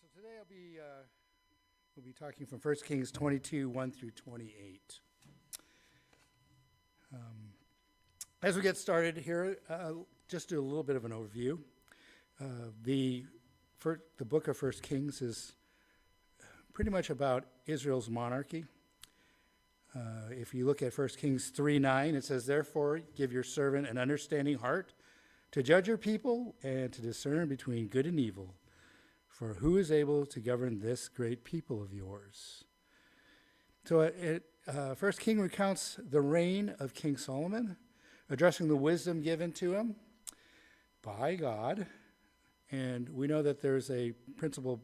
So today we'll be talking from 1 Kings 22, 1 through 28. As we get started here, just do a little bit of an overview. The book of 1 Kings is pretty much about Israel's monarchy. If you look at 1 Kings 3:9, it says, "Therefore give your servant an understanding heart to judge your people and to discern between good and evil. For who is able to govern this great people of yours?" So First King recounts the reign of King Solomon, addressing the wisdom given to him by God. And we know that there's a principal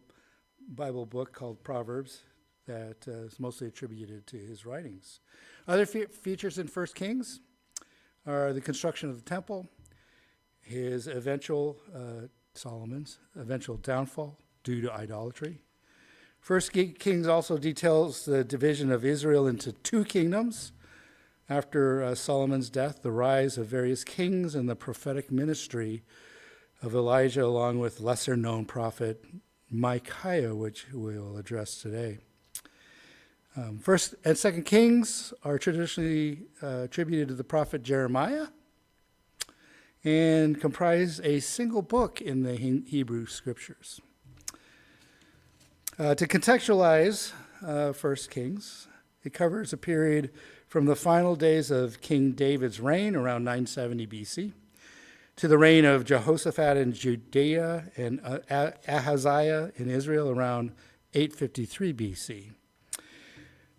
Bible book called Proverbs that is mostly attributed to his writings. Other features in First Kings are the construction of the temple, Solomon's eventual downfall due to idolatry. First Kings also details the division of Israel into two kingdoms after Solomon's death, the rise of various kings, and the prophetic ministry of Elijah, along with lesser-known prophet Micaiah, which we will address today. First and Second Kings are traditionally attributed to the prophet Jeremiah and comprise a single book in the Hebrew Scriptures. To contextualize 1 Kings, it covers a period from the final days of King David's reign around 970 BC to the reign of Jehoshaphat in Judea and Ahaziah in Israel around 853 BC.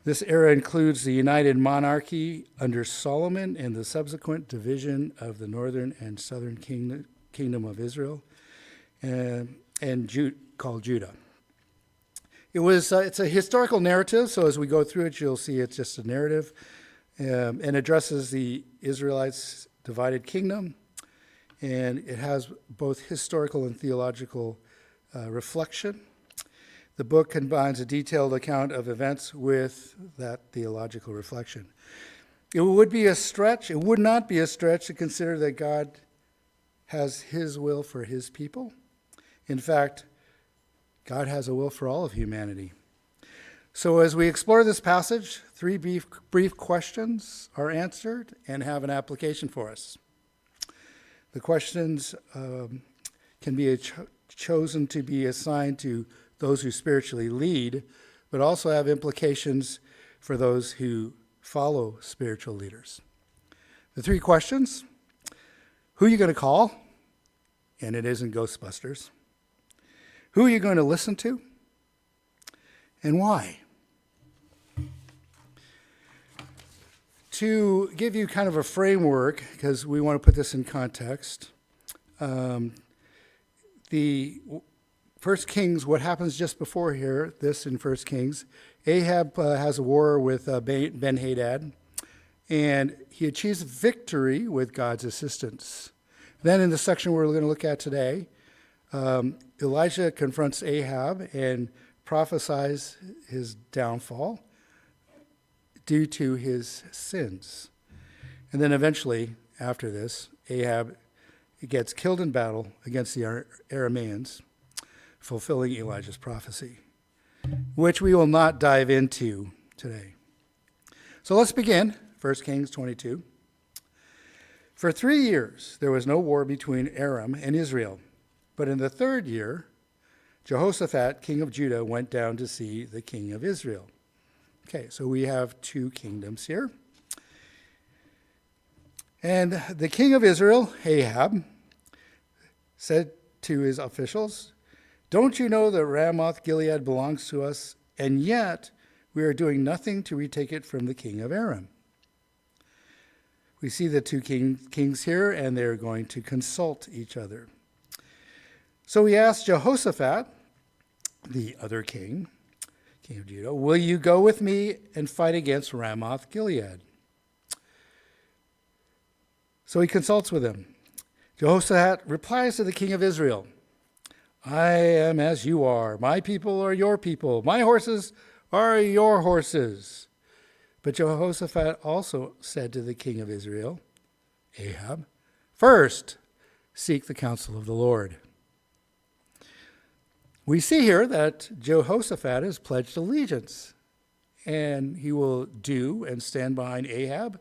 This era includes the united monarchy under Solomon and the subsequent division of the northern and southern kingdom of Israel, called Judah. It's a historical narrative, so as we go through it, you'll see it's just a narrative, and addresses the Israelites' divided kingdom, and it has both historical and theological reflection. The book combines a detailed account of events with that theological reflection. It would not be a stretch to consider that God has his will for his people. In fact, God has a will for all of humanity. So as we explore this passage, three brief questions are answered and have an application for us. The questions can be chosen to be assigned to those who spiritually lead, but also have implications for those who follow spiritual leaders. The three questions: who are you going to call? And it isn't Ghostbusters. Who are you going to listen to? And why? To give you kind of a framework, because we want to put this in context, the First Kings, what happens just before here, this in First Kings, Ahab has a war with Ben-Hadad, and he achieves victory with God's assistance. Then in the section we're going to look at today, Elijah confronts Ahab and prophesies his downfall due to his sins. And then eventually, after this, Ahab gets killed in battle against the Arameans, fulfilling Elijah's prophecy, which we will not dive into today. So let's begin, 1 Kings 22. For 3 years, there was no war between Aram and Israel. But in the third year, Jehoshaphat, king of Judah, went down to see the king of Israel. Okay, so we have two kingdoms here. And the king of Israel, Ahab, said to his officials, "Don't you know that Ramoth Gilead belongs to us, and yet we are doing nothing to retake it from the king of Aram?" We see the two kings here, and they're going to consult each other. So he asked Jehoshaphat, the other king of Judah, "Will you go with me and fight against Ramoth Gilead?" So he consults with him. Jehoshaphat replies to the king of Israel, "I am as you are. My people are your people. My horses are your horses." But Jehoshaphat also said to the king of Israel, Ahab, "First, seek the counsel of the Lord." We see here that Jehoshaphat has pledged allegiance, and he will do and stand behind Ahab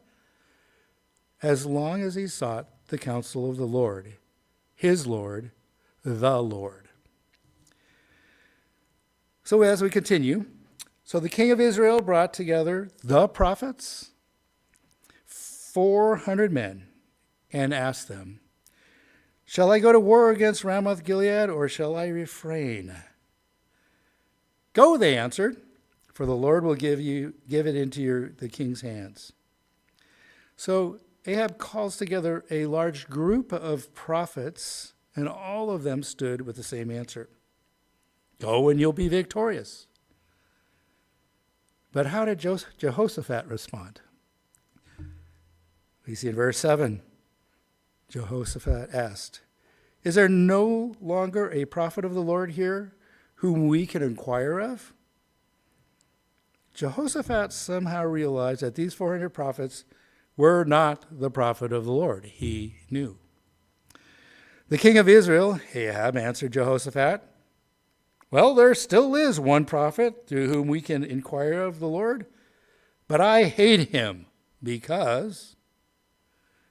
as long as he sought the counsel of the Lord, his Lord, the Lord. So as we continue, so the king of Israel brought together the prophets, 400 men, and asked them, "Shall I go to war against Ramoth Gilead, or shall I refrain?" "Go," they answered, "for the Lord will give it into the king's hands." So Ahab calls together a large group of prophets, and all of them stood with the same answer: "Go and you'll be victorious." But how did Jehoshaphat respond? We see in verse 7, Jehoshaphat asked, "Is there no longer a prophet of the Lord here whom we can inquire of?" Jehoshaphat somehow realized that these 400 prophets were not the prophet of the Lord. He knew. The king of Israel, Ahab, answered Jehoshaphat, "Well, there still is one prophet through whom we can inquire of the Lord, but I hate him because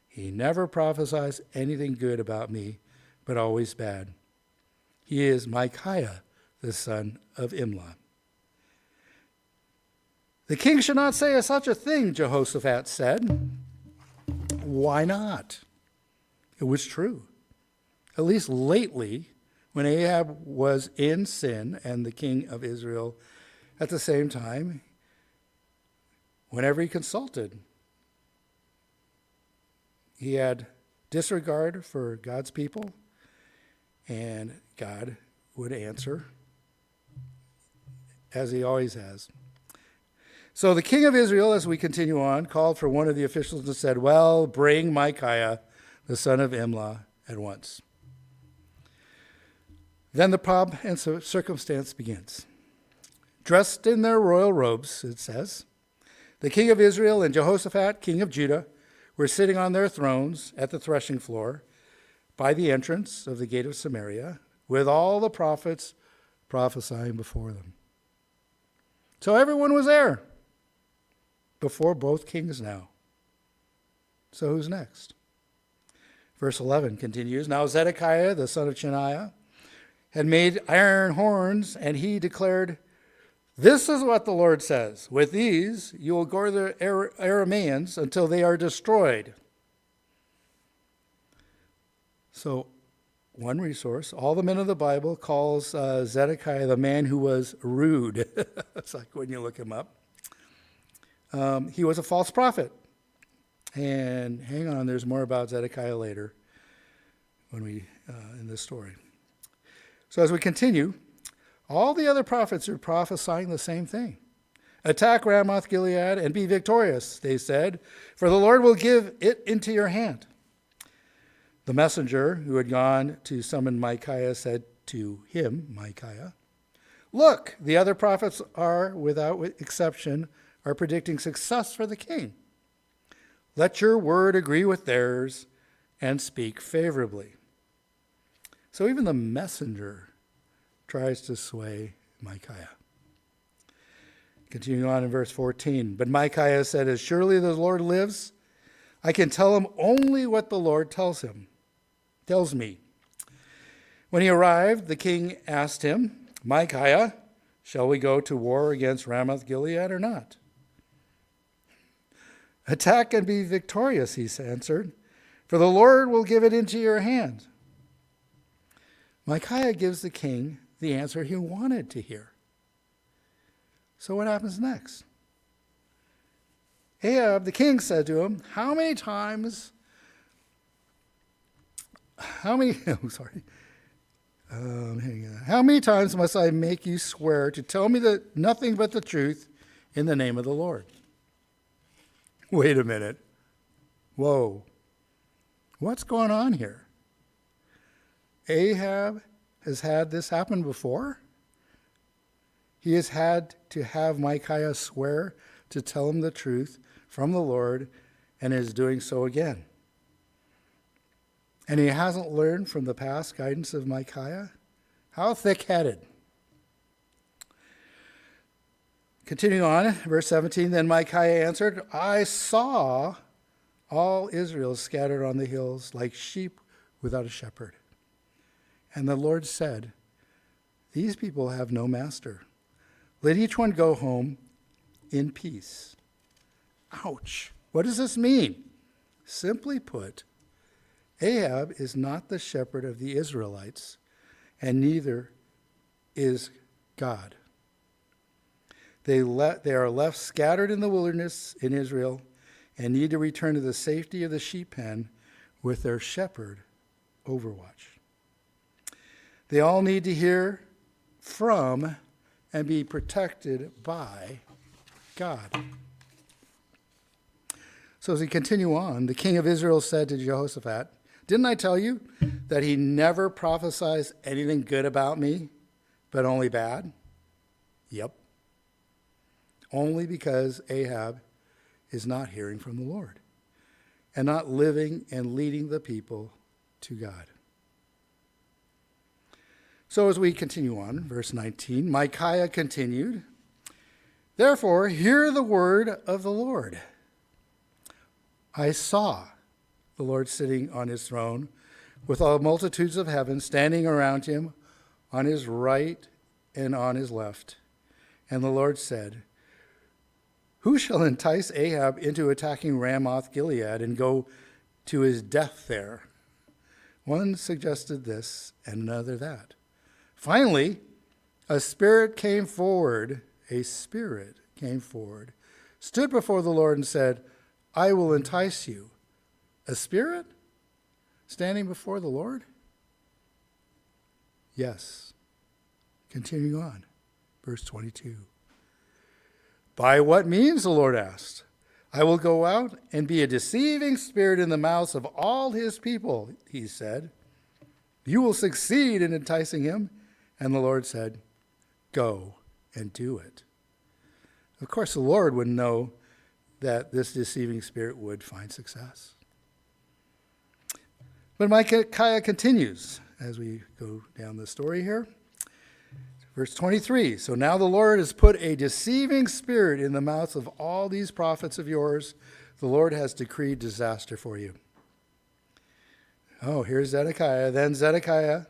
he never prophesies anything good about me, but always bad. He is Micaiah, the son of Imlah." "The king should not say such a thing," Jehoshaphat said. Why not? It was true. At least lately, when Ahab was in sin and the king of Israel at the same time, whenever he consulted, he had disregard for God's people, and God would answer, as he always has. So the king of Israel, as we continue on, called for one of the officials and said, "Well, bring Micaiah, the son of Imlah, at once." Then the pomp and circumstance begins. Dressed in their royal robes, it says, the king of Israel and Jehoshaphat, king of Judah, were sitting on their thrones at the threshing floor by the entrance of the gate of Samaria, with all the prophets prophesying before them. So everyone was there before both kings now. So who's next? Verse 11 continues, "Now Zedekiah, the son of Chenaanah, had made iron horns, and he declared, 'This is what the Lord says. With these you will gore the Arameans until they are destroyed.'" So one resource, all the men of the Bible calls Zedekiah the man who was rude. It's like when you look him up. He was a false prophet. And hang on, there's more about Zedekiah later when we in this story. So as we continue, all the other prophets are prophesying the same thing. "Attack Ramoth Gilead and be victorious," they said, "for the Lord will give it into your hand." The messenger who had gone to summon Micaiah said to him, Micaiah, "Look, the other prophets are, without exception, are predicting success for the king. Let your word agree with theirs and speak favorably." So even the messenger tries to sway Micaiah. Continuing on in verse 14, "But Micaiah said, 'As surely the Lord lives, I can tell him only what the Lord tells me.' When he arrived, the king asked him, 'Micaiah, shall we go to war against Ramoth Gilead or not?' 'Attack and be victorious,' he answered, 'for the Lord will give it into your hand.'" Micaiah gives the king the answer he wanted to hear. So what happens next? Ahab, the king, said to him, how many times must I make you swear to tell me nothing but the truth in the name of the Lord?" Wait a minute. Whoa. What's going on here? Ahab has had this happen before. He has had to have Micaiah swear to tell him the truth from the Lord, and is doing so again. And he hasn't learned from the past guidance of Micaiah? How thick-headed. Continuing on, verse 17, then Micaiah answered, I saw all Israel scattered on the hills like sheep without a shepherd. And the Lord said, these people have no master. Let each one go home in peace. Ouch. What does this mean? Simply put, Ahab is not the shepherd of the Israelites, and neither is God. They are left scattered in the wilderness in Israel and need to return to the safety of the sheep pen with their shepherd overwatch. They all need to hear from and be protected by God. So as we continue on, the king of Israel said to Jehoshaphat, didn't I tell you that he never prophesies anything good about me, but only bad? Yep. Only because Ahab is not hearing from the Lord and not living and leading the people to God. So as we continue on, verse 19, Micaiah continued, therefore, hear the word of the Lord. I saw the Lord sitting on his throne with all multitudes of heaven standing around him on his right and on his left. And the Lord said, who shall entice Ahab into attacking Ramoth Gilead and go to his death there? One suggested this and another that. Finally, a spirit came forward, stood before the Lord and said, I will entice you. A spirit standing before the Lord? Yes. Continuing on, verse 22. By what means, the Lord asked? I will go out and be a deceiving spirit in the mouths of all his people, he said. You will succeed in enticing him. And the Lord said, go and do it. Of course, the Lord would know that this deceiving spirit would find success. But Micaiah continues as we go down the story here. Verse 23, so now the Lord has put a deceiving spirit in the mouths of all these prophets of yours. The Lord has decreed disaster for you. Oh, here's Zedekiah. Then Zedekiah,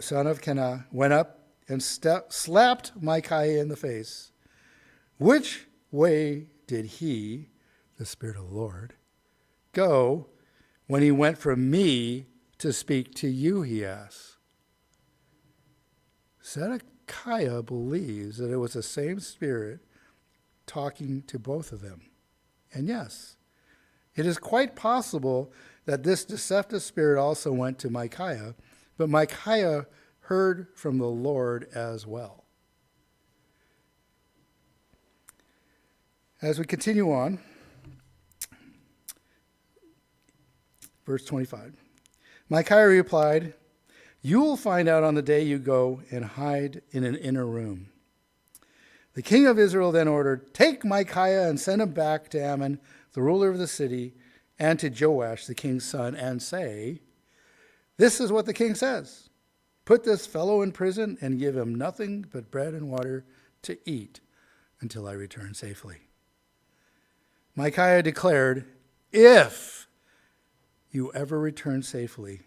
son of Kenah, went up and slapped Micaiah in the face. Which way did he, the Spirit of the Lord, go when he went from me to speak to you, he asked. Zedekiah believes that it was the same Spirit talking to both of them. And yes, it is quite possible that this deceptive spirit also went to Micaiah, but Micaiah heard from the Lord as well. As we continue on, verse 25, Micaiah replied, you will find out on the day you go and hide in an inner room. The king of Israel then ordered, take Micaiah and send him back to Ammon, the ruler of the city, and to Joash, the king's son, and say, this is what the king says. Put this fellow in prison and give him nothing but bread and water to eat until I return safely. Micaiah declared, if you ever return safely,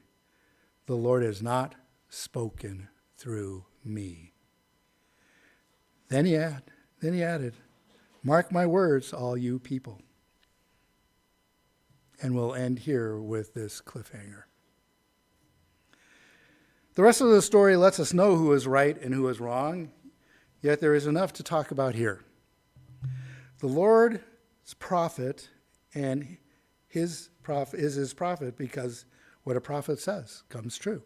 the Lord has not spoken through me. Then he added, mark my words, all you people. And we'll end here with this cliffhanger. The rest of the story lets us know who is right and who is wrong, yet there is enough to talk about here. The Lord's prophet and his prophet is his prophet because what a prophet says comes true.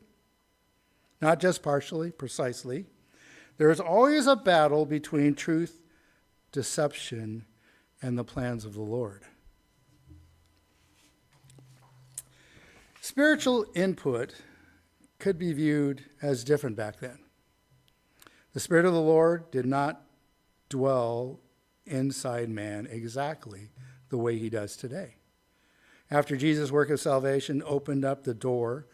Not just partially, precisely. There is always a battle between truth, deception, and the plans of the Lord. Spiritual input could be viewed as different back then. The Spirit of the Lord did not dwell inside man exactly the way he does today. After Jesus' work of salvation opened up the door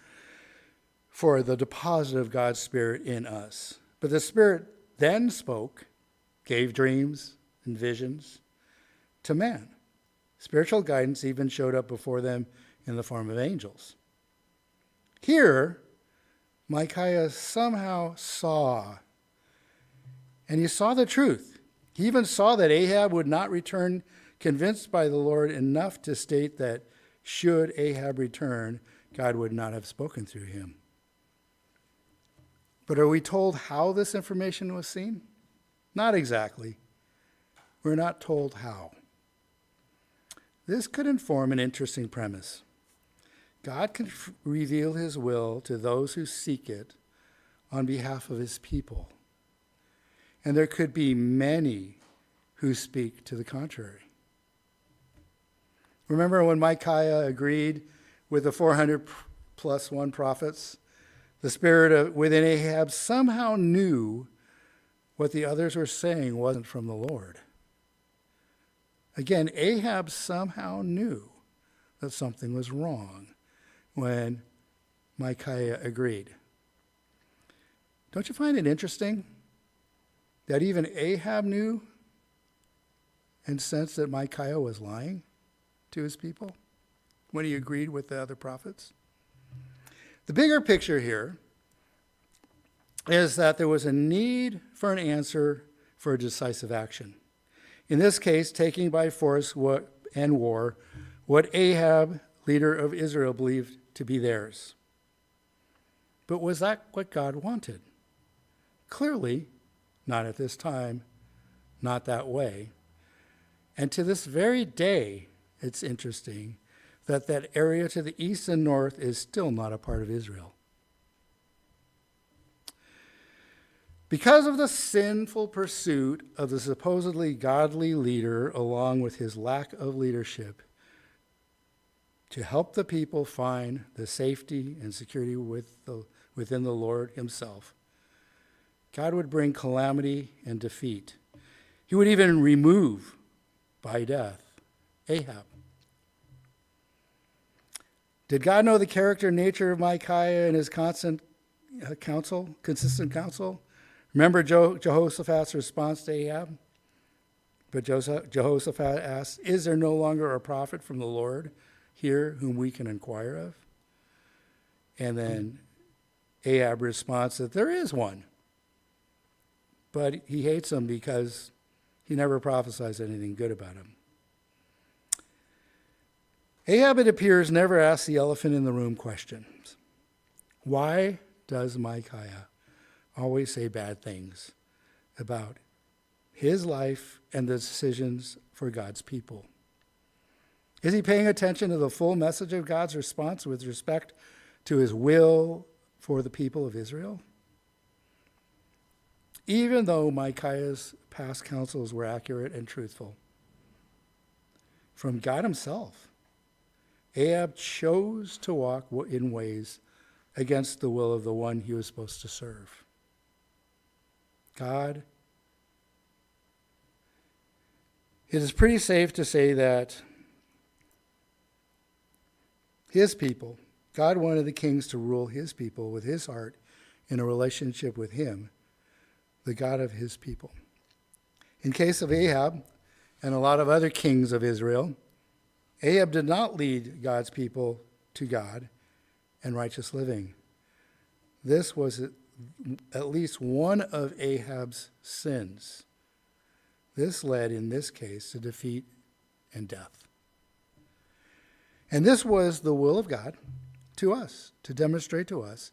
for the deposit of God's Spirit in us. But the Spirit then spoke gave dreams and visions to man. Spiritual guidance even showed up before them in the form of angels. Here, Micaiah somehow saw, and he saw the truth. He even saw that Ahab would not return, convinced by the Lord enough to state that should Ahab return, God would not have spoken through him. But are we told how this information was seen? Not exactly. We're not told how. This could inform an interesting premise. God can reveal his will to those who seek it on behalf of his people. And there could be many who speak to the contrary. Remember when Micaiah agreed with the 400 plus one prophets? The spirit within Ahab somehow knew what the others were saying wasn't from the Lord. Again, Ahab somehow knew that something was wrong when Micaiah agreed. Don't you find it interesting that even Ahab knew and sensed that Micaiah was lying to his people when he agreed with the other prophets? The bigger picture here is that there was a need for an answer for a decisive action. In this case, taking by force and war what Ahab, leader of Israel, believed to be theirs. But was that what God wanted? Clearly, not at this time, not that way. And to this very day, it's interesting that area to the east and north is still not a part of Israel. Because of the sinful pursuit of the supposedly godly leader, along with his lack of leadership, to help the people find the safety and security within the Lord himself, God would bring calamity and defeat. He would even remove, by death, Ahab. Did God know the character and nature of Micaiah and his consistent counsel? Remember Jehoshaphat's response to Ahab? But Jehoshaphat asked, "Is there no longer a prophet from the Lord here whom we can inquire of?" And then Ahab responds that there is one. But he hates him because he never prophesies anything good about him. Ahab, it appears, never asked the elephant in the room questions. Why does Micaiah always say bad things about his life and the decisions for God's people? Is he paying attention to the full message of God's response with respect to his will for the people of Israel? Even though Micaiah's past counsels were accurate and truthful, from God himself, Ahab chose to walk in ways against the will of the one he was supposed to serve. God. It is pretty safe to say that his people, God wanted the kings to rule his people with his heart in a relationship with him, the God of his people. In case of Ahab and a lot of other kings of Israel, Ahab did not lead God's people to God and righteous living. This was at least one of Ahab's sins. This led, in this case, to defeat and death. And this was the will of God to us, to demonstrate to us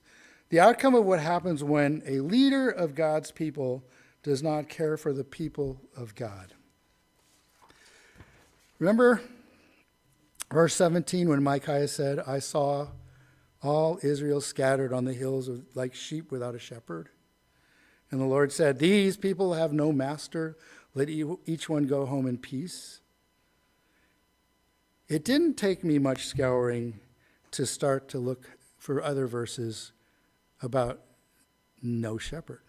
the outcome of what happens when a leader of God's people does not care for the people of God. Remember verse 17 when Micaiah said, "I saw all Israel scattered on the hills like sheep without a shepherd. And the Lord said, these people have no master. Let each one go home in peace." It didn't take me much scouring to start to look for other verses about no shepherd.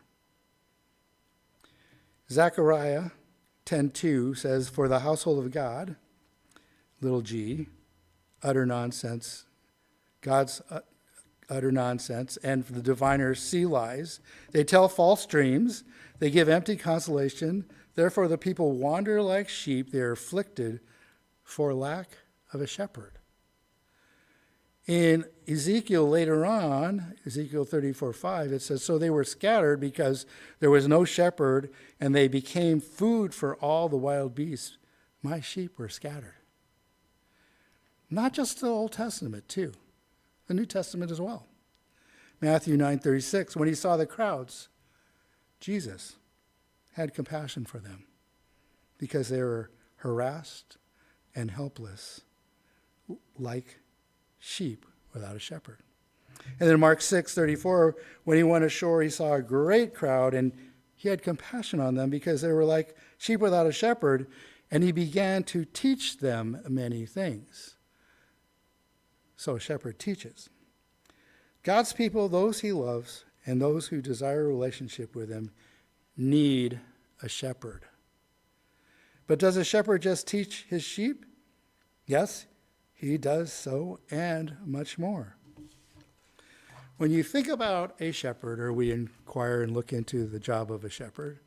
Zechariah 10:2 says, "For the household of God, little g, utter nonsense, God's utter nonsense, and for the diviners see lies. They tell false dreams. They give empty consolation. Therefore the people wander like sheep. They are afflicted for lack of a shepherd. In Ezekiel later on, Ezekiel 34:5, it says, so they were scattered because there was no shepherd, and they became food for all the wild beasts. My sheep were scattered. Not just the Old Testament, too. The New Testament as well. Matthew 9:36, when he saw the crowds, Jesus had compassion for them because they were harassed and helpless like sheep without a shepherd. And then Mark 6:34, when he went ashore, he saw a great crowd, and he had compassion on them because they were like sheep without a shepherd, and he began to teach them many things. So a shepherd teaches. God's people, those he loves, and those who desire a relationship with him, need a shepherd. But does a shepherd just teach his sheep? Yes, he does so and much more. When you think about a shepherd, or we inquire and look into the job of a shepherd,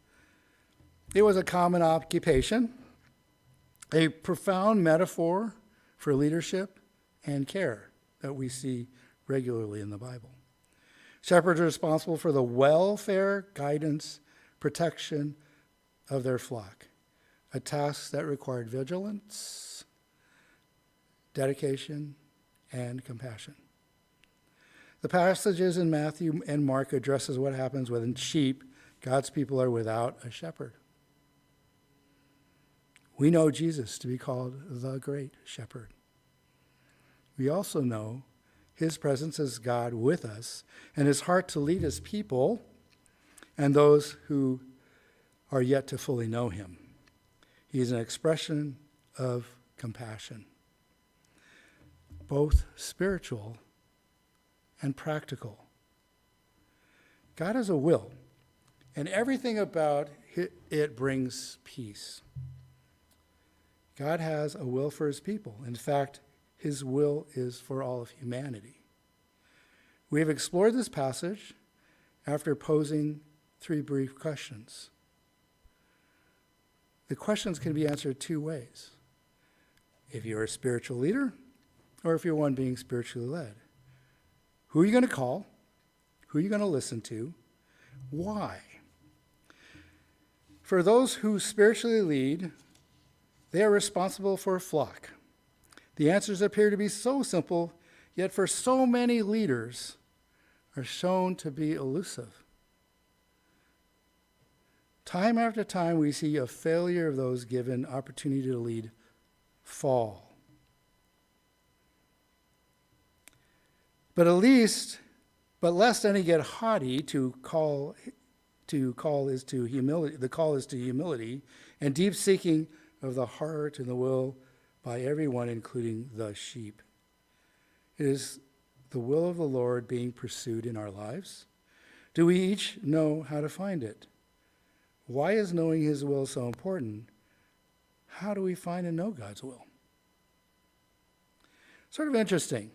it was a common occupation, a profound metaphor for leadership and care that we see regularly in the Bible. Shepherds are responsible for the welfare, guidance, protection of their flock, a task that required vigilance, dedication, and compassion. The passages in Matthew and Mark addresses what happens when sheep, God's people, are without a shepherd. We know Jesus to be called the Great Shepherd. We also know his presence as God with us and his heart to lead his people and those who are yet to fully know him. He is an expression of compassion, both spiritual and practical. God has a will, and everything about it brings peace. God has a will for his people. In fact, his will is for all of humanity. We have explored this passage after posing 3 brief questions. The questions can be answered 2 ways. If you're a spiritual leader, or if you're one being spiritually led. Who are you going to call? Who are you going to listen to? Why? For those who spiritually lead, they are responsible for a flock. The answers appear to be so simple, yet for so many leaders are shown to be elusive. Time after time, we see a failure of those given opportunity to lead fall. But lest any get haughty, to call is to humility. The call is to humility and deep seeking of the heart and the will by everyone, including the sheep. It is the will of the Lord being pursued in our lives. Do we each know how to find it? Why is knowing his will so important? How do we find and know God's will? Sort of interesting.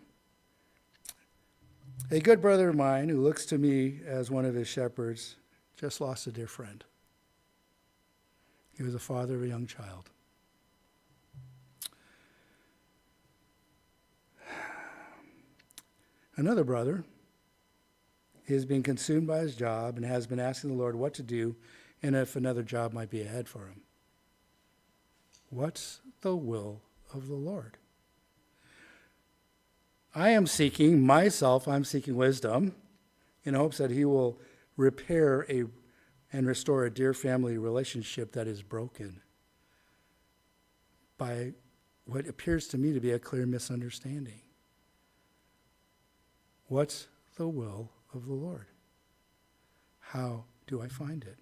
A good brother of mine who looks to me as one of his shepherds just lost a dear friend. He was the father of a young child. Another brother is being consumed by his job and has been asking the Lord what to do and if another job might be ahead for him. What's the will of the Lord? I'm seeking wisdom in hopes that he will repair and restore a dear family relationship that is broken by what appears to me to be a clear misunderstanding. What's the will of the Lord? How do I find it?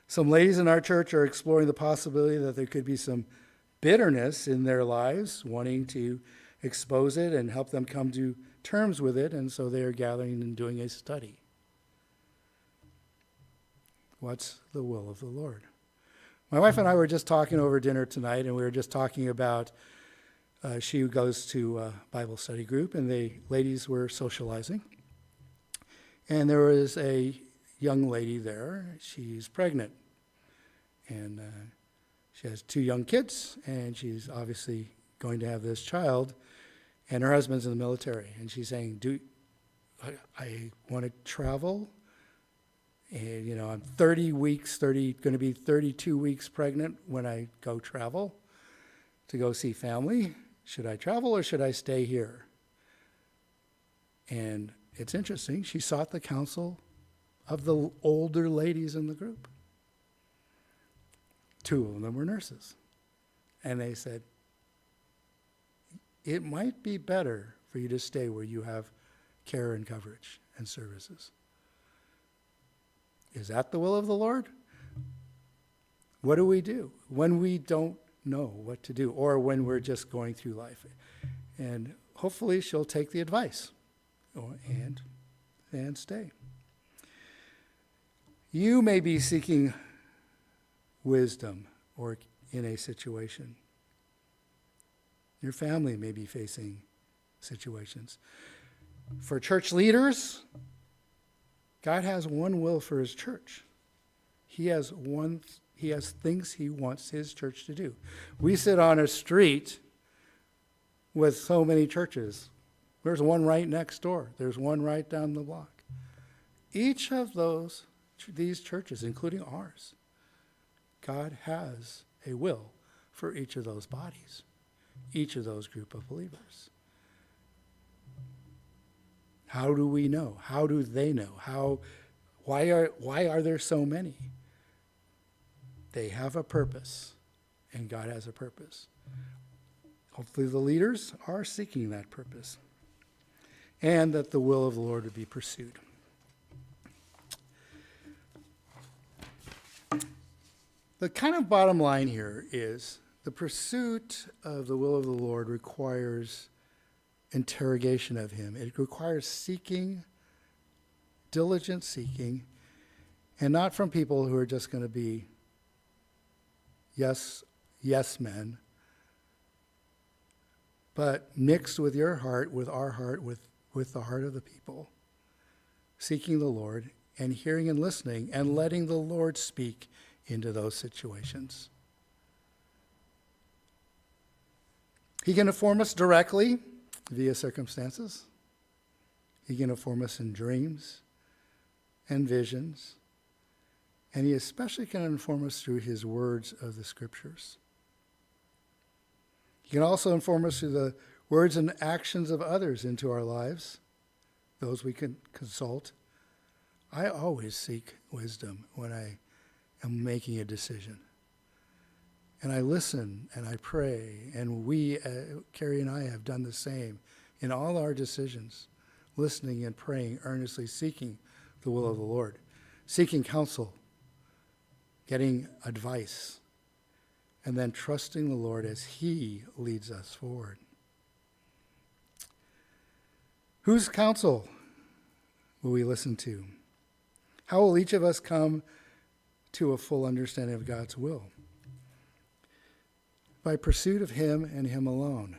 Some ladies in our church are exploring the possibility that there could be some bitterness in their lives, wanting to expose it and help them come to terms with it, and so they are gathering and doing a study. What's the will of the Lord? My wife and I were just talking over dinner tonight, and we were just talking about she goes to a Bible study group, and the ladies were socializing. And there was a young lady there. She's pregnant. And she has 2 young kids, and she's obviously going to have this child, and her husband's in the military. And she's saying, I want to travel, and, I'm going to be 32 weeks pregnant when I go travel to go see family. Should I travel or should I stay here? And it's interesting. She sought the counsel of the older ladies in the group. 2 of them were nurses. And they said, it might be better for you to stay where you have care and coverage and services. Is that the will of the Lord? What do we do when we don't know what to do, or when we're just going through life? And hopefully she'll take the advice and stay. You may be seeking wisdom or in a situation. Your family may be facing situations. For church leaders, God has one will for his church. He has things he wants his church to do. We sit on a street with so many churches. There's one right next door. There's one right down the block. Each of these churches, including ours, God has a will for each of those bodies, each of those group of believers. How do we know? How do they know? Why are there so many? They have a purpose, and God has a purpose. Hopefully the leaders are seeking that purpose, and that the will of the Lord would be pursued. The kind of bottom line here is the pursuit of the will of the Lord requires interrogation of him. It requires seeking, diligent seeking, and not from people who are just going to be yes men, but mixed with your heart, with our heart, with the heart of the people, seeking the Lord and hearing and listening and letting the Lord speak into those situations. He can inform us directly via circumstances. He can inform us in dreams and visions. And he especially can inform us through his words of the scriptures. He can also inform us through the words and actions of others into our lives, those we can consult. I always seek wisdom when I am making a decision. And I listen and I pray, and Carrie and I have done the same in all our decisions, listening and praying, earnestly seeking the will of the Lord, seeking counsel, getting advice, and then trusting the Lord as he leads us forward. Whose counsel will we listen to? How will each of us come to a full understanding of God's will? By pursuit of him and him alone.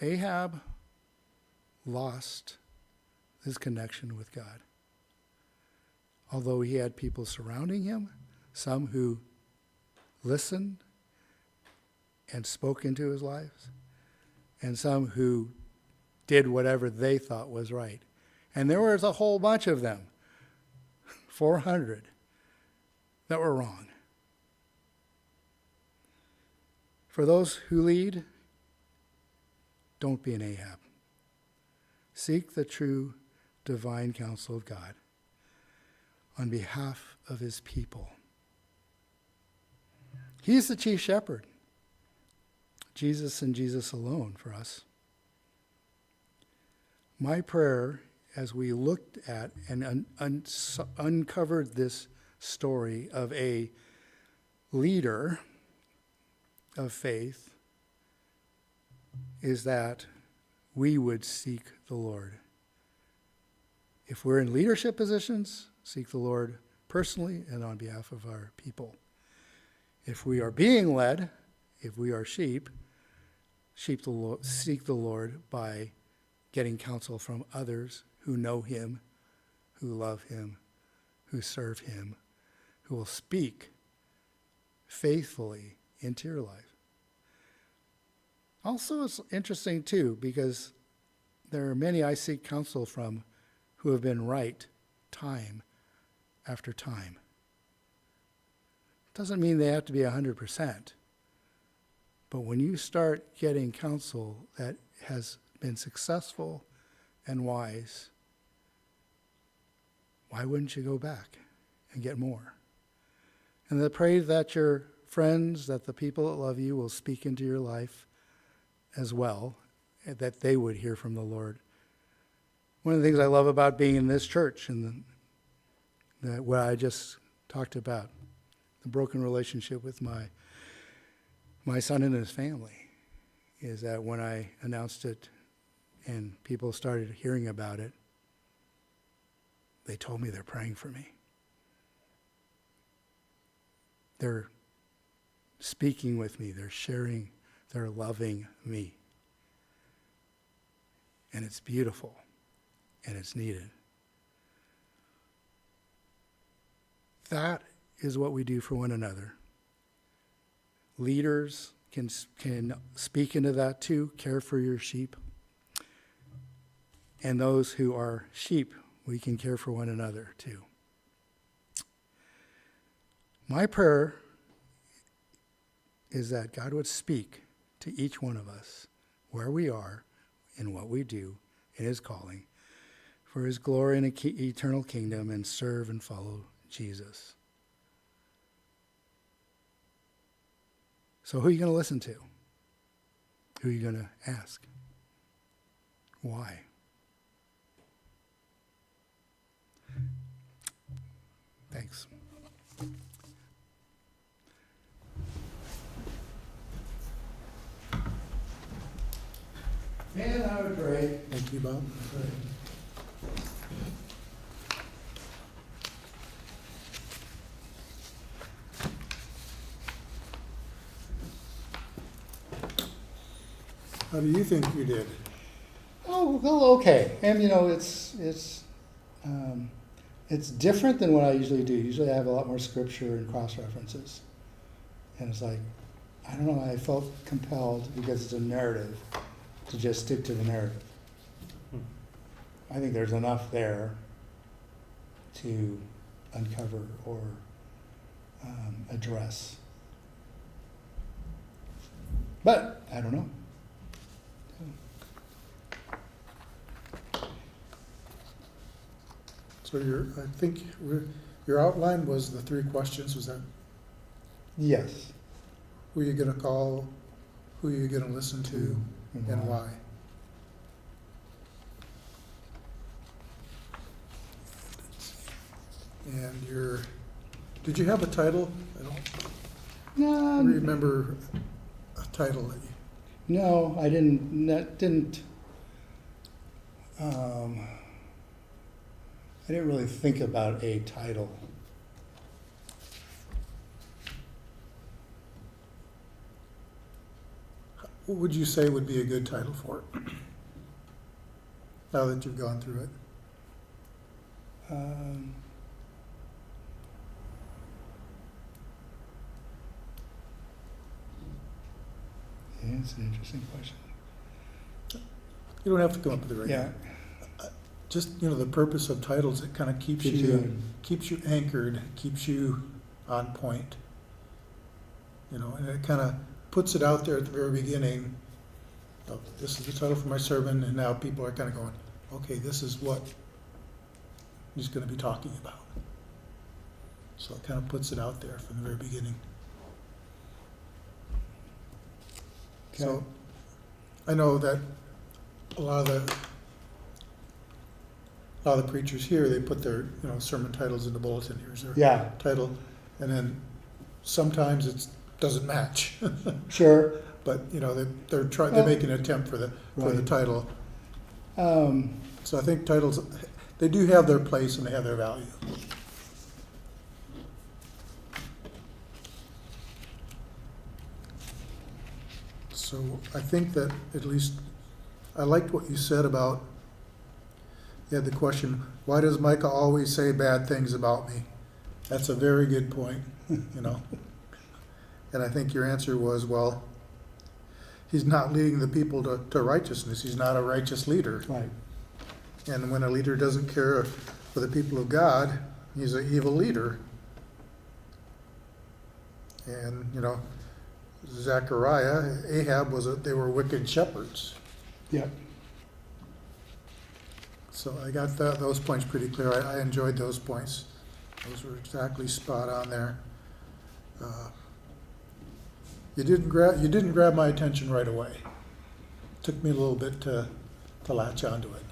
Ahab lost his connection with God. Although he had people surrounding him, some who listened and spoke into his life, and some who did whatever they thought was right. And there was a whole bunch of them, 400, that were wrong. For those who lead, don't be an Ahab. Seek the true divine counsel of God on behalf of his people. He's the chief shepherd. Jesus and Jesus alone for us. My prayer as we looked at and uncovered this story of a leader of faith is that we would seek the Lord. If we're in leadership positions, seek the Lord personally and on behalf of our people. If we are being led, if we are sheep, seek the Lord by getting counsel from others who know him, who love him, who serve him, who will speak faithfully into your life. Also, it's interesting too, because there are many I seek counsel from who have been right time after time. Doesn't mean they have to be 100%. But when you start getting counsel that has been successful and wise, why wouldn't you go back and get more? And I pray that your friends, that the people that love you will speak into your life as well, and that they would hear from the Lord. One of the things I love about being in this church and what I just talked about, the broken relationship with my son and his family, is that when I announced it and people started hearing about it, they told me they're praying for me. They're speaking with me. They're sharing. They're loving me. And it's beautiful. And it's needed. That is what we do for one another. Leaders can speak into that too, care for your sheep. And those who are sheep, we can care for one another too. My prayer is that God would speak to each one of us where we are and what we do in his calling for his glory and eternal kingdom, and serve and follow Jesus. So who are you going to listen to? Who are you going to ask? Why? Thanks. And I would pray. Thank you, Bob. How do you think you did? Oh, well, okay. And it's different than what I usually do. Usually I have a lot more scripture and cross references. And it's like, I don't know, I felt compelled, because it's a narrative, to just stick to the narrative. I think there's enough there to uncover or address. But I don't know. So your outline was the 3 questions. Was that Yes. who are you going to call, who are you going to listen to, and why? And did you have a title? I don't remember a title that you. No, I didn't. I didn't really think about a title. What would you say would be a good title for it? Now that you've gone through it. Yeah, it's an interesting question. You don't have to come up with it right Yeah. now. Just, the purpose of titles, it kind of keeps you anchored, keeps you on point. And it kind of puts it out there at the very beginning. Oh, this is the title for my sermon, and now people are kind of going, okay, this is what he's going to be talking about. So it kind of puts it out there from the very beginning. Okay. So I know that a lot of the preachers here, they put their sermon titles in the bulletin. Here's their title, and then sometimes it doesn't match. Sure. But they make an attempt for the title. So I think titles, they do have their place and they have their value. So I think that at least I liked what you said about. You had the question, why does Micah always say bad things about me? That's a very good point, And I think your answer was, well, he's not leading the people to righteousness. He's not a righteous leader. Right. And when a leader doesn't care for the people of God, he's an evil leader. And, you know, Zechariah, Ahab they were wicked shepherds. Yep. So I got those points pretty clear. I enjoyed those points. Those were exactly spot on there. You didn't grab my attention right away. Took me a little bit to latch onto it.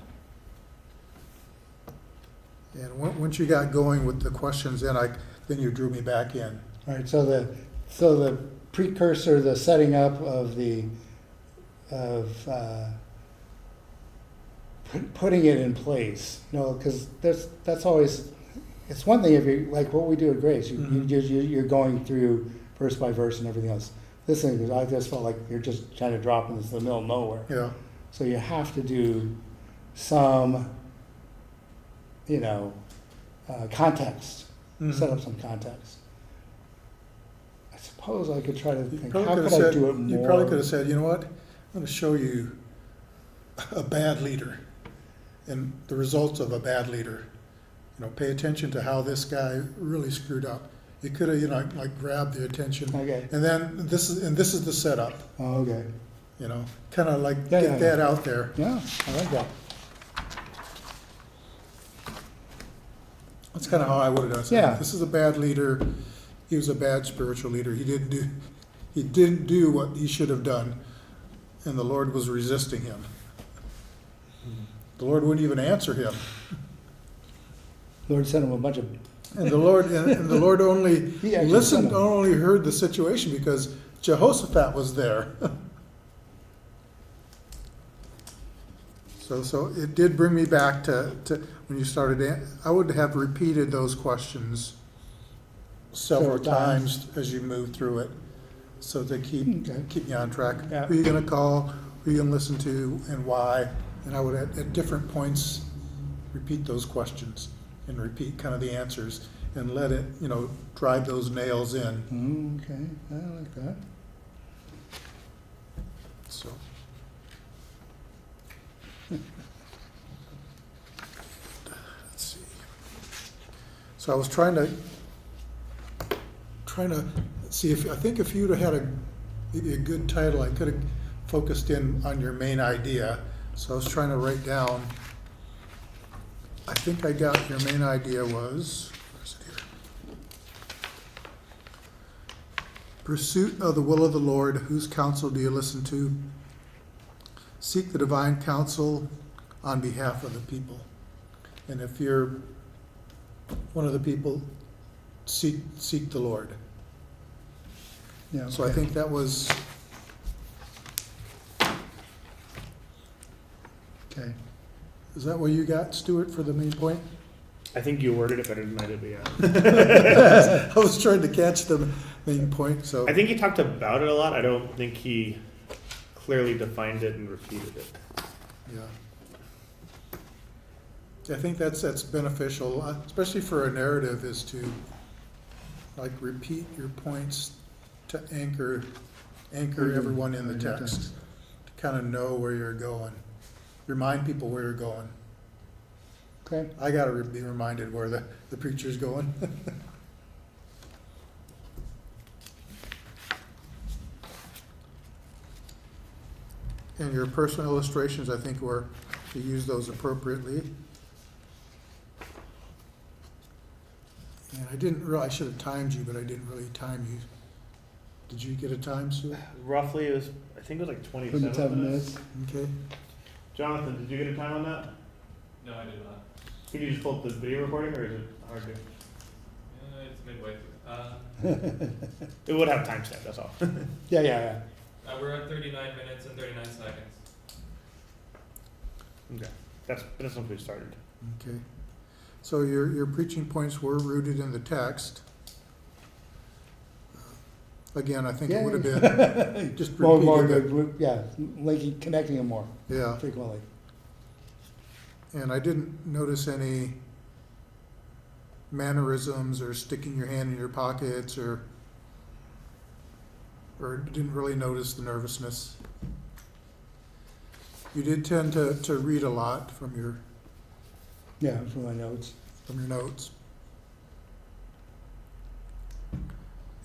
And once you got going with the questions, then you drew me back in. All right. So the precursor, the setting up of putting it in place. You know, because that's always. It's one thing if you like what we do at Grace. You're going through verse by verse and everything else. This thing, I just felt like you're just trying to drop in the middle of nowhere. Yeah. So you have to do some, context. Set up some context. I suppose I could try to think, how could I do it more? You probably could have said, you know what, I'm going to show you a bad leader and the results of a bad leader. You know, pay attention to how this guy really screwed up. You could have, like grabbed the attention. Okay. And then this is the setup. Oh, okay. You know, kind of like get that out there. Yeah, I like that. That's kind of how I would have done it. Yeah. This is a bad leader. He was a bad spiritual leader. He didn't do what he should have done, and the Lord was resisting him. The Lord wouldn't even answer him. Lord sent him a bunch of. And the Lord only He actually listened, sent him. only heard the situation because Jehoshaphat was there. So it did bring me back to when you started. I would have repeated those questions several times as you move through it, so to keep me on track. Yeah. Who are you going to call? Who are you going to listen to, and why? And I would at different points repeat those questions and repeat kind of the answers and let it, drive those nails in. Okay, I like that. So. Let's see. So I was trying to see if you'd have had maybe a good title, I could have focused in on your main idea. So I was trying to write down. I think I got your main idea was, where's it here? Pursuit of the will of the Lord. Whose counsel do you listen to? Seek the divine counsel on behalf of the people. And if you're one of the people, seek the Lord. Yeah. So I think that was, Okay. is that what you got, Stuart, for the main point? I think you worded it better than I did, but yeah. I was trying to catch the main point, so. I think he talked about it a lot. I don't think he clearly defined it and repeated it. Yeah. I think that's beneficial, especially for a narrative, is to like repeat your points to anchor everyone in the text, to kind of know where you're going, remind people where you're going. Okay. I got to be reminded where the preacher's going. And your personal illustrations, I think, were to use those appropriately. And I didn't really, I should have timed you, but I didn't really time you. Did you get a time, Sue? Roughly, I think it was like 27 27 minutes. minutes. Okay. Jonathan, did you get a time on that? No, I did not. Can you just pull up the video recording, or is it hard to? It's midway through. It would have timestamp, that's all. Yeah. We're at 39 minutes and 39 seconds. Okay, that's when we started. Okay. So your preaching points were rooted in the text. Again, I think it would have been just repeated. Linking, connecting them more Yeah. frequently. And I didn't notice any mannerisms or sticking your hand in your pockets or or didn't really notice the nervousness. You did tend to read a lot from your Yeah, from my notes. notes.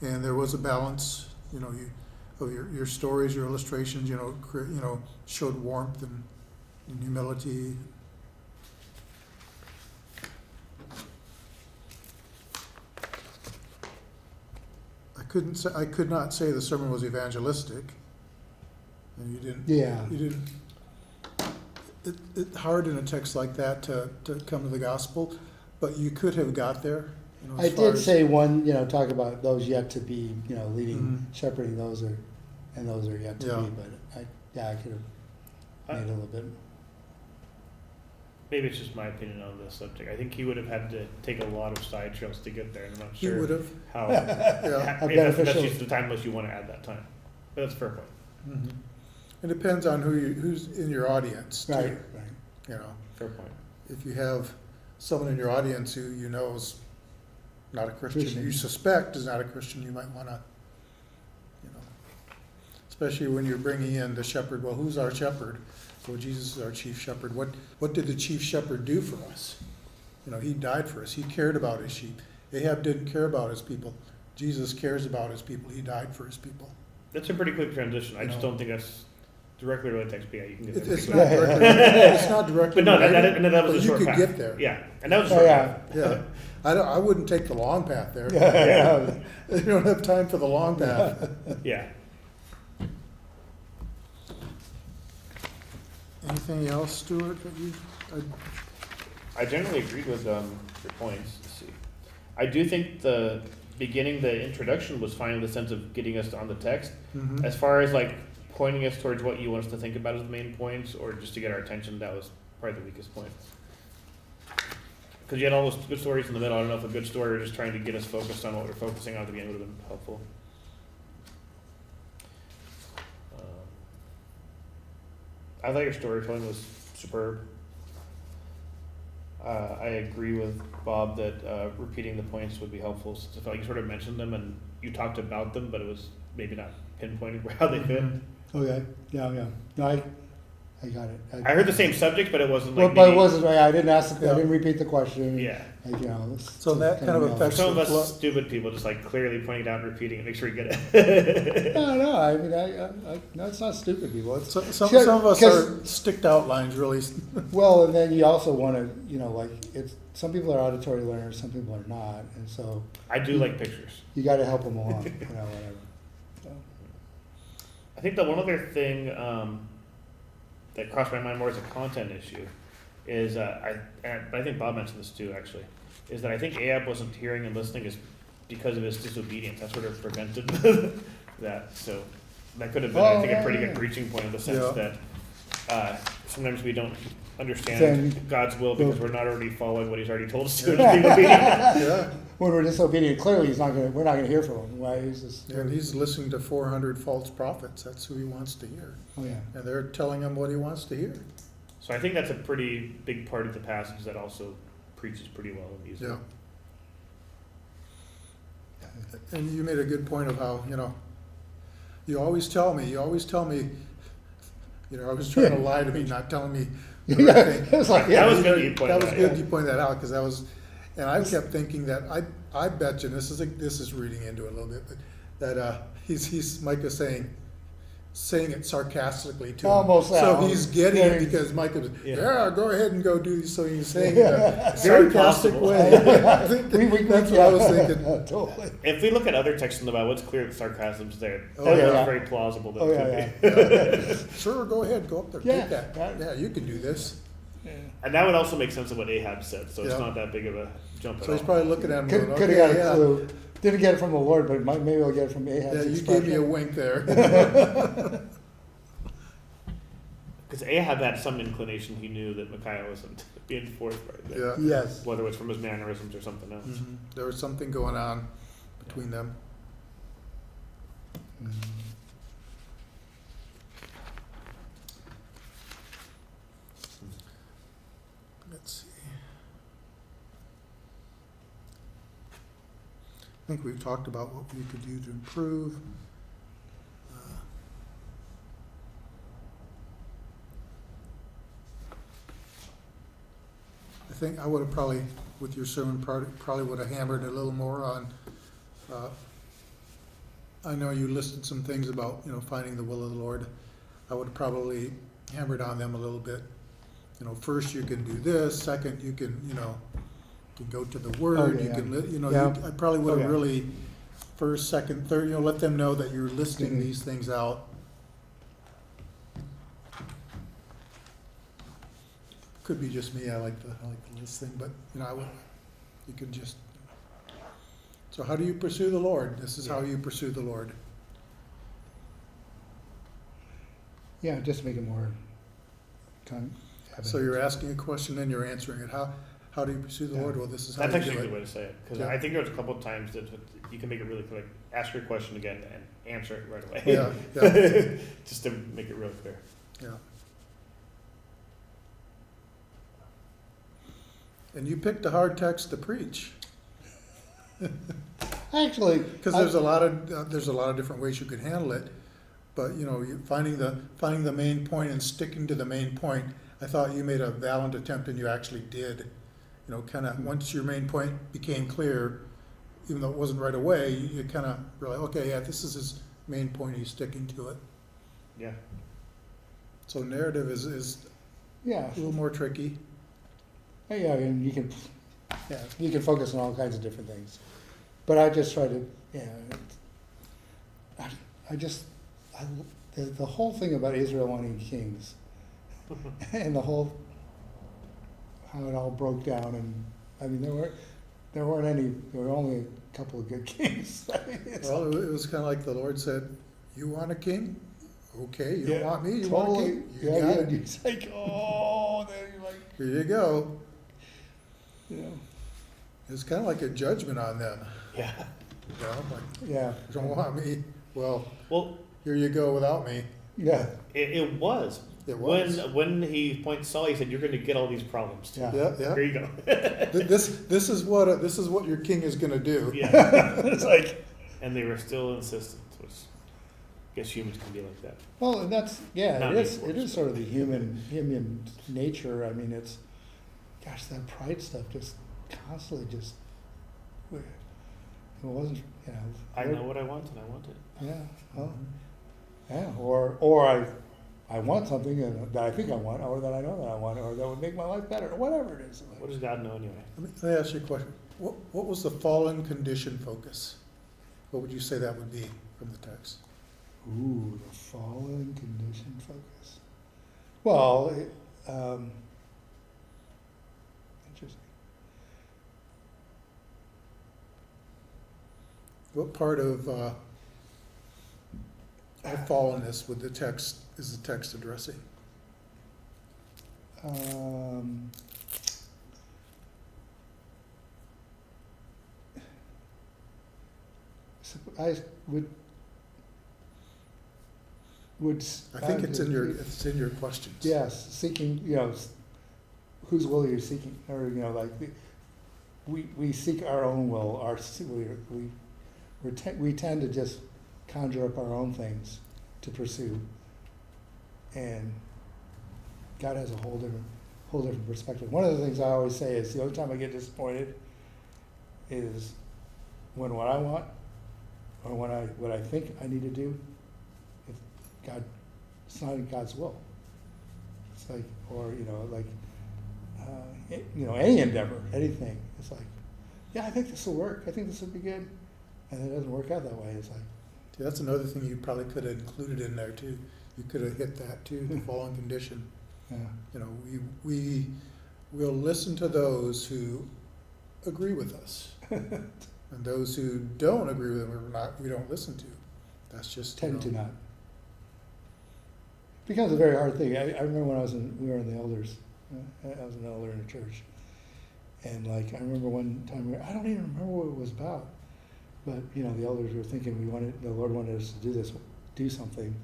And there was a balance, of your stories, your illustrations, showed warmth and humility. I could not say the sermon was evangelistic. And you didn't. Yeah. You didn't. It's hard in a text like that to come to the gospel, but you could have got there. I as far did as- say one, talk about those yet to be, leading, Mhm. shepherding those are yet to Yeah. be, but I could have made a little bit. Maybe it's just my opinion on this subject. I think he would have had to take a lot of side trails to get there, and I'm not He sure would have. how. Yeah. How If that's beneficial. just the time unless you want to add that time. But that's a fair point. Mhm. It depends on who's in your audience, too. Right. Fair point. If you have someone in your audience who you know is not a Christian, Christian. you suspect is not a Christian, you might want to, especially when you're bringing in the shepherd. Well, who's our shepherd? Well, Jesus is our chief shepherd. What did the chief shepherd do for us? He died for us. He cared about his sheep. Ahab didn't care about his people. Jesus cares about his people. He died for his people. That's a pretty quick transition. I just No. don't think that's directly related to text. But yeah, you can get there. It's pretty not quick. directly. It's not directly. But no, related, that was but a you short could path. get there. Yeah, and that was a Oh, short yeah. path. Yeah. I wouldn't take the long path there. Yeah. You don't have time for the long path. Yeah. Anything else, Stuart, that you? I generally agreed with your points. Let's see. I do think the beginning, the introduction was fine in the sense of getting us on the text. Mhm. As far as like pointing us towards what you want us to think about as the main points, or just to get our attention, that was probably the weakest point. Because you had all those good stories in the middle. I don't know if a good story or just trying to get us focused on what we're focusing on at the beginning would have been helpful. I thought your storytelling was superb. I agree with Bob that repeating the points would be helpful, since I felt like you sort of mentioned them and you talked about them, but it was maybe not pinpointing how they fit. Mhm. Okay, yeah. No, I got it. I heard the same subject, but it wasn't Well, like but it maybe- wasn't, I didn't ask, I Yeah. didn't repeat the question. Yeah. So that kind of affects Some of the us flow. stupid people just like clearly pointing it out and repeating it, make sure you get it. No, I mean, no, it's not stupid people. It's, Some Sure, of us 'cause- are sticked out lines really. well, and then you also want to, like, some people are auditory learners, some people are not, and so I do like pictures. you got to help them along, whatever. So, I think the one other thing that crossed my mind more as a content issue is, but I think Bob mentioned this too, actually, is that I think Ahab wasn't hearing and listening is because of his disobedience. That sort of prevented that. So that could have been, I think, a pretty good breaching point in the sense Yeah. that sometimes we don't understand Then- God's will because we're not already following what He's already told us to and being obedient. Yeah, when we're disobedient, clearly we're not gonna hear from him. Why he's just, and he's listening to 400 false prophets. That's who he wants to hear, oh yeah. and they're telling him what he wants to hear. So I think that's a pretty big part of the passage that also preaches pretty well in these. Yeah. And you made a good point of how, you always tell me, I was trying to lie to me, not telling me the right Yeah, thing. it's like, That yeah, was good that you pointed That was that good out. you pointed that out, because that was, and I kept thinking that, I bet you, and this is reading into it a little bit, but that, he's Micah saying it sarcastically to him. Almost So that. he's getting it Yeah. because Micah was, Yeah. yeah, go ahead and go do, so he's saying it in a Very sarcastic possible. way. I think that's what I was thinking. Totally. If we look at other texts in the Bible, it's clear that sarcasm's there. Oh, That yeah. is very plausible that Oh, it yeah, could be. Sure, go ahead, go up there, Yeah, take that. yeah. Yeah, you can do this. And that would also make sense of what Ahab said, so it's Yeah. not that big of a jump at So he's all. probably looking at him going, Could have got okay, a yeah. clue. Didn't get it from the Lord, but maybe I'll get it from Ahab's Yeah, you expression. gave me a wink there. Because Ahab had some inclination, he knew that Micaiah wasn't being forthright there. Yeah. Yes. Whether it's from his mannerisms or something else. Mhm. There was something going on between them. Let's see. I think we've talked about what we could do to improve. think I would have probably, with your sermon, probably would have hammered a little more on, I know you listed some things about, finding the will of the Lord. I would have probably hammered on them a little bit. First you can do this, second you can, can go to the Word, Okay, you yeah. can, Yeah. I probably would have Okay. really, first, second, third, let them know that you're listing Mhm. these things out. Could be just me, I like the list thing, but, I would, you could just, so how do you pursue the Lord? This is how you pursue the Lord. Yeah, just make it more So you're asking a question and you're answering it. How do you pursue the Yeah. Lord? Well, this is how That's you actually a do good way it. to say it, because Yeah. I think there's a couple of times that you can make it really clear, like, ask your question again and answer it right away. Yeah, yeah, Just to make it real clear. yeah. And you picked a hard text to preach, Actually, because there's a lot of different ways you could handle it. But you finding the main point and sticking to the main point. I thought you made a valiant attempt, and you actually did. Kind of once your main point became clear, even though it wasn't right away, you kind of realized, okay, yeah, this is his main point. He's sticking to it. Yeah. So narrative is yeah, a little more tricky. yeah, and you can focus on all kinds of different things. But I just try to, the whole thing about Israel wanting kings, and the whole, how it all broke down, and, I mean, there were only a couple of good kings. I mean, Well, it was kind of like the Lord said, "You want a king? Okay. You don't want me? You want a totally, king? You yeah, got yeah, it. it's like, oh, then you're like, Here you go." you It's kind of like a judgment on them. Yeah. Like, yeah, you don't want me? Well, Well, here you go without me. yeah, it was. It was. When he points Saul, he said, "You're going to get all these problems too." Yeah. Yeah, yeah. Here you go. This is what your king is going to do. Yeah. it's like, And they were still insistent, which I guess humans can be like that. well, and that's, yeah, Not it is anymore. sort of the human nature. I mean, it's, gosh, that pride stuff just constantly just, it wasn't, I know what I want, and I want it. yeah, well, yeah, or I want something that I think I want, or that I know that I want, or that would make my life better, or whatever it is. What does God know anyway? Let me ask you a question. What was the fallen condition focus? What would you say that would be from the text? Ooh, the fallen condition focus. Well, interesting. What part of fallenness would is the text addressing? I would. I think it's in your questions. Yes, seeking, whose will are you seeking? Or, like, we seek our own will, we tend to just conjure up our own things to pursue. And God has a whole different perspective. One of the things I always say is the only time I get disappointed is when what I want or what I think I need to do, it's not in God's will. It's like, or, any endeavor, anything. It's like, yeah, I think this will work. I think this will be good. And it doesn't work out that way. It's like, See, that's another thing you probably could have included in there too. You could have hit that too, the fallen condition. yeah, We will listen to those who agree with us. And those who don't agree with them, we don't listen to. That's just, tend to not. It becomes a very hard thing. I remember when we were in the elders. I was an elder in a church. And like, I remember one time, I don't even remember what it was about. But, the elders were thinking the Lord wanted us to do something.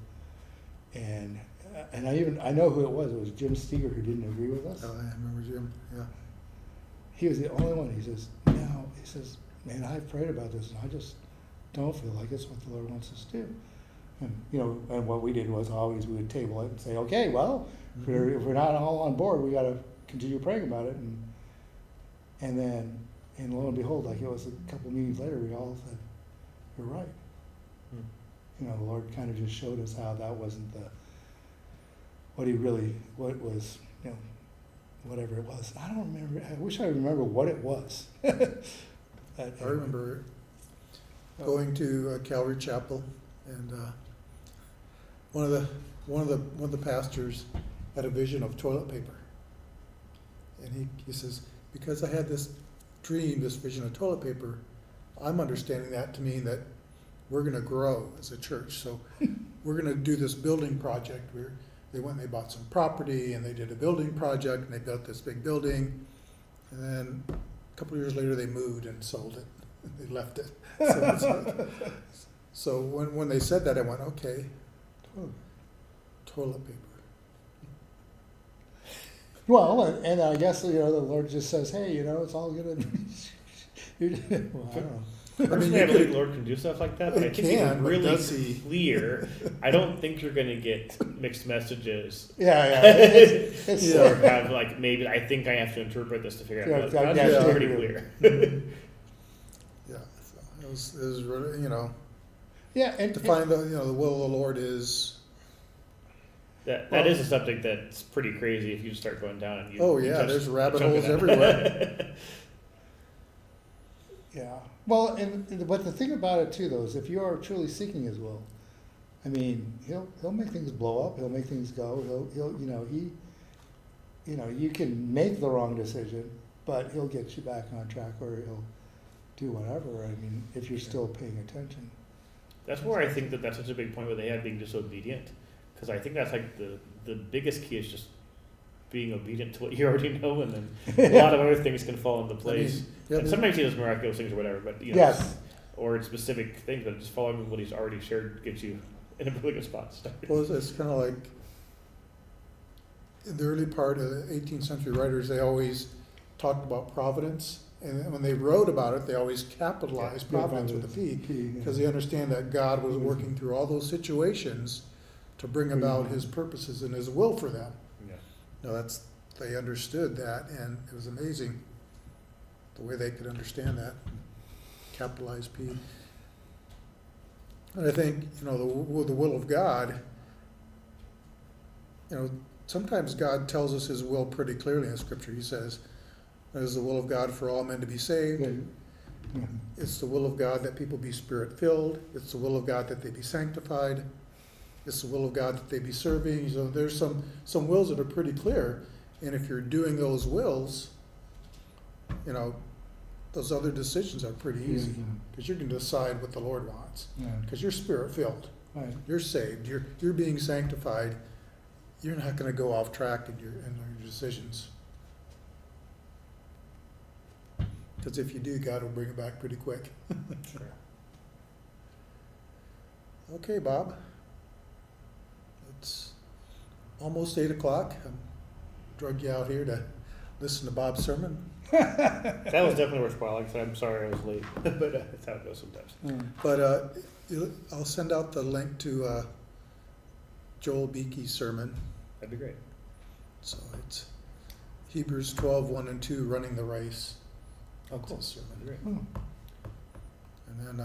And I know who it was. It was Jim Steger who didn't agree with us. Oh, I remember Jim, yeah. He was the only one. He says, no, man, I've prayed about this and I just don't feel like it's what the Lord wants us to do. And, and what we did was always we would table it and say, okay, well, if we're not all on board, we got to continue praying about it. And And then, and lo and behold, like it was a couple meetings later, we all said, you're right. Hmm. You know, the Lord kind of just showed us how that wasn't what was, you know, whatever it was. I don't remember, I wish I remember what it was. I remember going to Calvary Chapel, and one of the pastors had a vision of toilet paper, and he says, because I had this dream, this vision of toilet paper, I'm understanding that to mean that we're going to grow as a church. So we're going to do this building project. They went and they bought some property, and they did a building project, and they built this big building, and then a couple of years later they moved and sold it. They left it. So when they said that, I went, okay, toilet paper. Well, and I guess, you know, the Lord just says, hey, you know, it's all gonna, well, I don't know. Personally, I believe the Lord can do stuff like that, but I It think He's can, but really does He? clear. I don't think you're going to get mixed messages. Yeah. It's, Yeah. Or have like, maybe I think I have to interpret this to figure out. Yeah, God's yeah, usually yeah. pretty clear. Yeah, so it was really, you know, yeah, and to find the, you know, the will of the Lord is, That is a subject that's pretty crazy if you just start going down and you. oh you yeah, touch there's a rabbit chunk of holes that. everywhere. yeah. Well, but the thing about it too, though, is if you are truly seeking His will, I mean, He'll make things blow up. He'll make things go. He'll you can make the wrong decision, but He'll get you back on track, or He'll do whatever. I mean, if you're still paying attention. That's where I think that's such a big point with Ahab being disobedient, because I think that's like the biggest key is just being obedient to what you already know, and then a lot of other things can fall into place. Yeah, And sometimes He does miraculous things or whatever, but you know, Yes. or it's specific things, but just following what He's already shared gets you in a really good spot. well, it's kind of like in the early part of the 18th century writers, they always talked about providence, and when they wrote about it, they always capitalized providence with a P, because they understand that God was working through all those situations to bring about His purposes and His will for them. Yeah. No, they understood that, and it was amazing the way they could understand that. Capitalized P. And I think, you know, the will of God, you know, sometimes God tells us His will pretty clearly in Scripture. He says, it is the will of God for all men to be saved. It's the will of God that people be Spirit-filled. It's the will of God that they be sanctified. It's the will of God that they be serving. So there's some wills that are pretty clear. And if you're doing those wills, you know, those other decisions are pretty easy. Because you can decide what the Lord wants. Because you're Spirit-filled. Right. You're saved. You're being sanctified. You're not going to go off track in your decisions. Because if you do, God will bring it back pretty quick. Sure. Okay, Bob. It's almost 8 o'clock. I drug you out here to listen to Bob's sermon. That was definitely worthwhile. Like I said, I'm sorry I was late, but that's how it goes sometimes. But I'll send out the link to Joel Beakey's sermon. That'd be great. So it's Hebrews 12, 1 and 2, running the race. Oh, cool. That's his sermon. That'd be great. And then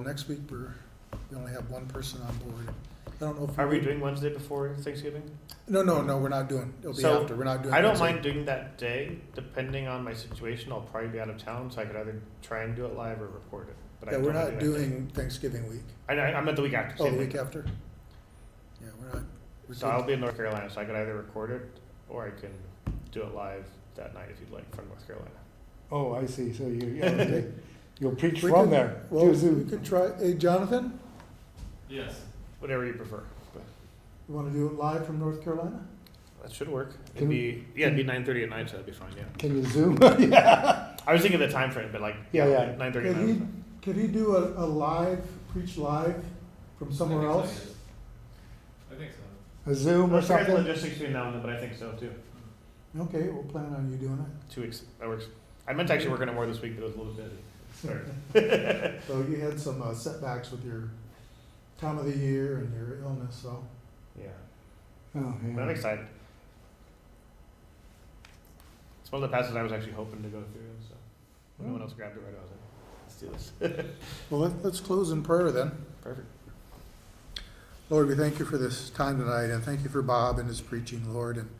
next week we only have one person on board. I don't know if Are we doing Wednesday before Thanksgiving? No, we're not doing. It'll be So, after. We're not doing. I don't Wednesday. mind doing that day, depending on my situation. I'll probably be out of town, so I could either try and do it live or record it. But Yeah, I we're don't not wanna do that day. doing Thanksgiving week. I meant the week after. Oh, same the thing. week after. Yeah, we're not. We So could- I'll be in North Carolina, so I could either record it or I can do it live that night if you'd like from North Carolina. Oh, I see. So you'll preach we from could- there. Well, Do Zoom. we could try. Hey, Jonathan, Yes. Whatever you prefer. But you want to do it live from North Carolina? that should work. Can- It'd be 9:30 at night, so that'd be fine. Yeah. Can you Zoom? Yeah. I was thinking of the time frame, but like Yeah. 9:30 at Could he? night. Could he do a live, preach live from somewhere I think else? so, yes. I think so. A Zoom or Let's figure out the something? logistics between now and then, but I think so too. Okay, we'll plan on you doing it. 2 weeks. That works. I meant to actually work on it more this week, but it was a little busy. Sorry. So you had some setbacks with your time of the year and your illness, so. Yeah. Oh, But I'm yeah. excited. It's one of the passages I was actually hoping to go through, so when no one else grabbed it right, I was like, let's do this. Well, let's close in prayer then. Perfect. Lord, we thank you for this time tonight, and thank you for Bob and his preaching, Lord. And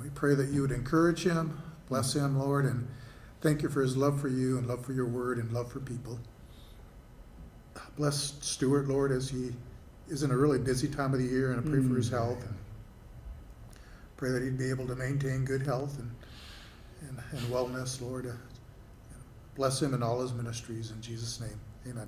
we pray that you would encourage him, bless him, Lord, and thank you for his love for you and love for your word and love for people. Bless Stuart, Lord, as he is in a really busy time of the year, and I pray for his health. And pray that he'd be able to maintain good health and wellness, Lord. Bless him in all his ministries. In Jesus' name, amen.